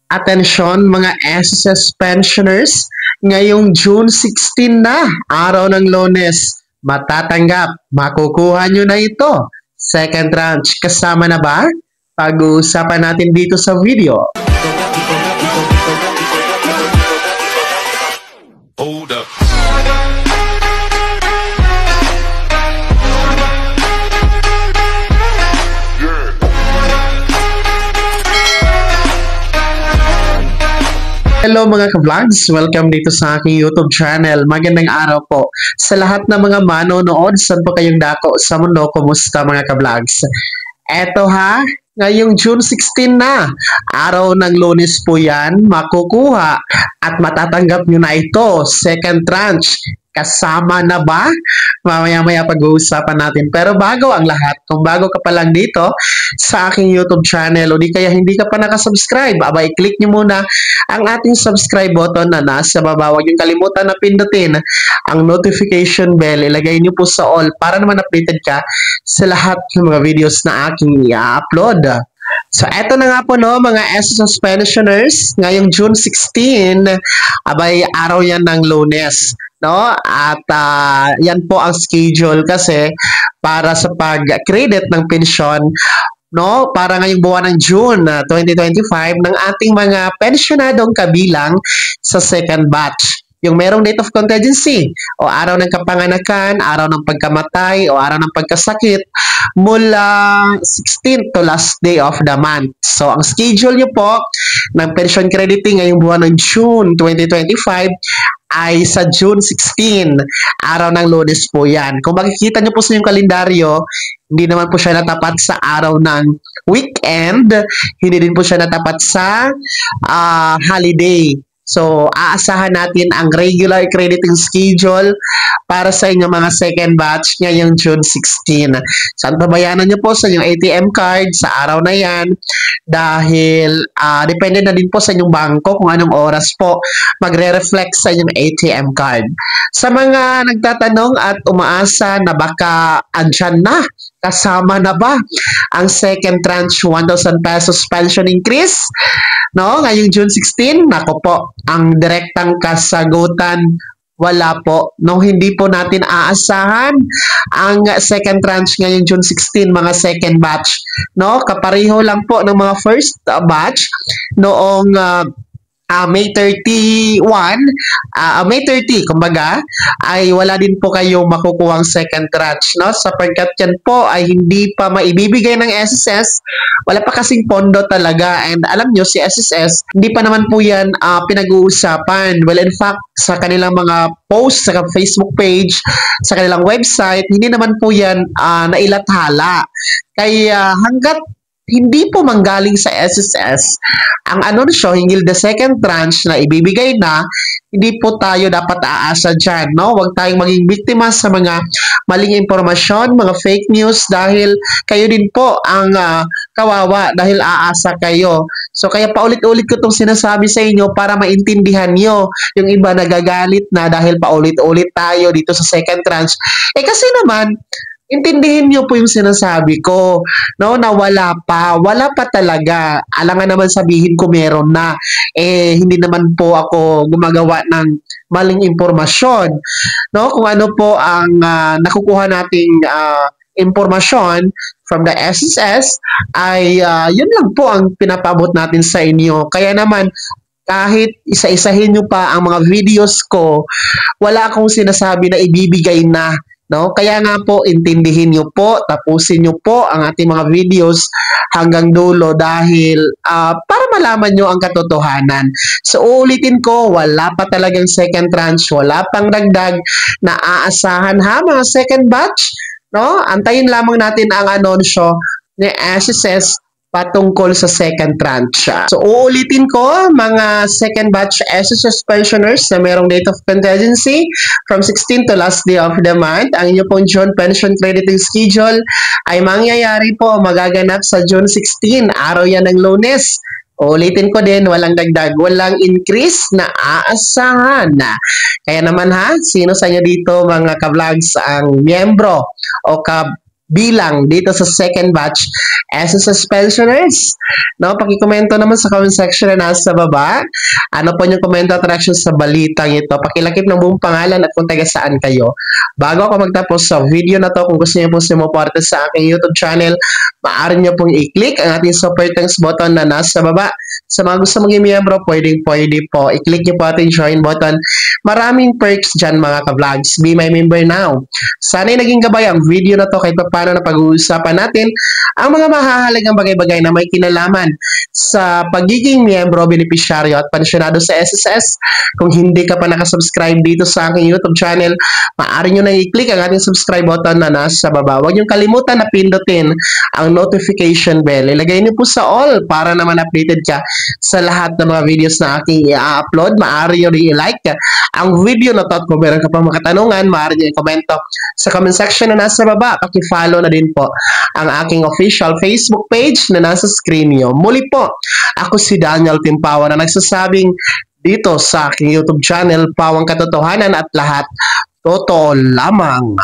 Atensyon mga SSS pensioners, ngayong June 16 na, araw ng Lunes, matatanggap, makukuha nyo na ito. Second tranche, kasama na ba? Pag-uusapan natin dito sa video. Hold up. Hello mga ka-vlogs! Welcome dito sa aking YouTube channel. Magandang araw po sa lahat ng mga manonood. Saan po kayong dako sa mundo? Kumusta mga ka-vlogs? Eto ha, ngayong June 16 na, araw ng Lunes po yan, makukuha at matatanggap nyo na ito, second tranche. Kasama na ba? Mamaya-maya pag-uusapan natin. Pero bago ang lahat, kung bago ka pa lang dito sa aking YouTube channel o di kaya hindi ka pa nakasubscribe, abay click nyo muna ang ating subscribe button na nasa baba. Huwag yung kalimutan na pindutin ang notification bell. Ilagay nyo po sa all para naman updated ka sa lahat ng mga videos na aking i-upload. So, eto na nga po no, mga SSS pensioners, ngayong June 16, abay araw yan ng Lunes. No? At yan po ang schedule kasi para sa pag-credit ng pensyon, no, para ngayong buwan ng June 2025 ng ating mga pensionadong kabilang sa second batch. Yung merong date of contingency o araw ng kapanganakan, araw ng pagkamatay o araw ng pagkasakit mula 16th to last day of the month. So, ang schedule nyo po ng pension crediting ngayong buwan ng June 2025 ay sa June 16, araw ng Lunes po yan. Kung makikita nyo po sa inyong kalendaryo, hindi naman po siya natapat sa araw ng weekend, hindi din po siya natapat sa holiday. So, aasahan natin ang regular crediting schedule para sa inyong mga second batch ngayong June 16. So, antabayanan nyo po sa inyong ATM card sa araw na yan dahil depende na din po sa inyong bangko kung anong oras po magre-reflect sa inyong ATM card. Sa mga nagtatanong at umaasa na baka andyan na, kasama na ba ang second tranche 1,000 pesos pension increase? No, ngayong June 16, nako po, ang direktang kasagutan, wala po. No, hindi po natin aasahan ang second tranche ngayong June 16, mga second batch. No, kapareho lang po ng mga first batch noong May 31, May 30, kumbaga, ay wala din po kayong makukuhang second tranche, no? Sapagkat yan po ay hindi pa maibibigay ng SSS, wala pa kasing pondo talaga. And alam nyo, si SSS, hindi pa naman po yan pinag-uusapan. Well, in fact, sa kanilang mga posts, sa Facebook page, sa kanilang website, hindi naman po yan nailathala. Kaya hanggat hindi po manggaling sa SSS ang anunsyo hinggil the second tranche na ibibigay na, hindi po tayo dapat aasa dyan, no? Huwag tayong maging biktima sa mga maling impormasyon, mga fake news dahil kayo din po ang kawawa dahil aasa kayo. So kaya paulit-ulit ko itong sinasabi sa inyo para maintindihan nyo. Yung iba nagagalit na dahil paulit-ulit tayo dito sa second tranche. Eh kasi naman, intindihin niyo po yung sinasabi ko, no, na wala pa talaga. Alangan naman sabihin ko meron na. Hindi naman po ako gumagawa ng maling impormasyon. No, kung ano po ang nakukuha nating impormasyon from the SSS ay yun lang po ang pinapaabot natin sa inyo. Kaya naman, kahit isa-isahin nyo pa ang mga videos ko, wala akong sinasabi na ibibigay na. No? Kaya nga po, intindihin nyo po, tapusin nyo po ang ating mga videos hanggang dulo dahil para malaman nyo ang katotohanan. So, uulitin ko, wala pa talagang second tranche, wala pang dagdag na aasahan ha, mga second batch. No? Antayin lamang natin ang anunsyo ni SSS patungkol sa second tranche. So, uulitin ko, mga second batch SSS pensioners na merong date of contingency from 16 to last day of the month, ang inyo pong June pension crediting schedule ay mangyayari po, magaganap sa June 16, araw yan ng Lunes. Ulitin ko din, walang dagdag, walang increase na aasahan. Kaya naman ha, sino sa inyo dito mga ka-vlogs ang miyembro o bilang dito sa second batch SSS pensioners. No, pakikomento naman sa comment section na nasa baba. Ano po yung komento at reaction sa balitang ito? Pakilakip ng buong pangalan at kung taga saan kayo. Bago ako magtapos sa video na to, kung gusto niyo po sumuporta sa aking YouTube channel, maaari niyo pong i-click ang ating super thanks button na nasa baba. Sa mga gusto maging miyembro, pwede po. I-click niyo po ating join button. Maraming perks dyan mga ka-vlogs. Be my member now. Sana'y naging gabay ang video na to kahit paano na pag-uusapan natin ang mga mahahalagang bagay-bagay na may kinalaman sa pagiging miyembro, benepisyaryo at pensyonado sa SSS. Kung hindi ka pa nakasubscribe dito sa aking YouTube channel, maaari nyo nang i-click ang ating subscribe button na nasa baba. Huwag nyo kalimutan na pindutin ang notification bell. Ilagay nyo po sa all para naman updated ka sa lahat ng mga videos na aking i-upload. Maaari nyo rin i-like ang video na to at kung meron ka pang mga katanungan, maaari nyo i-komento sa comment section na nasa baba. Paki-follow na din po ang aking official Facebook page na nasa screen nyo. Muli po, ako si Daniel Timpawa na nagsasabing dito sa aking YouTube channel, Pawang Katotohanan at lahat totoo lamang.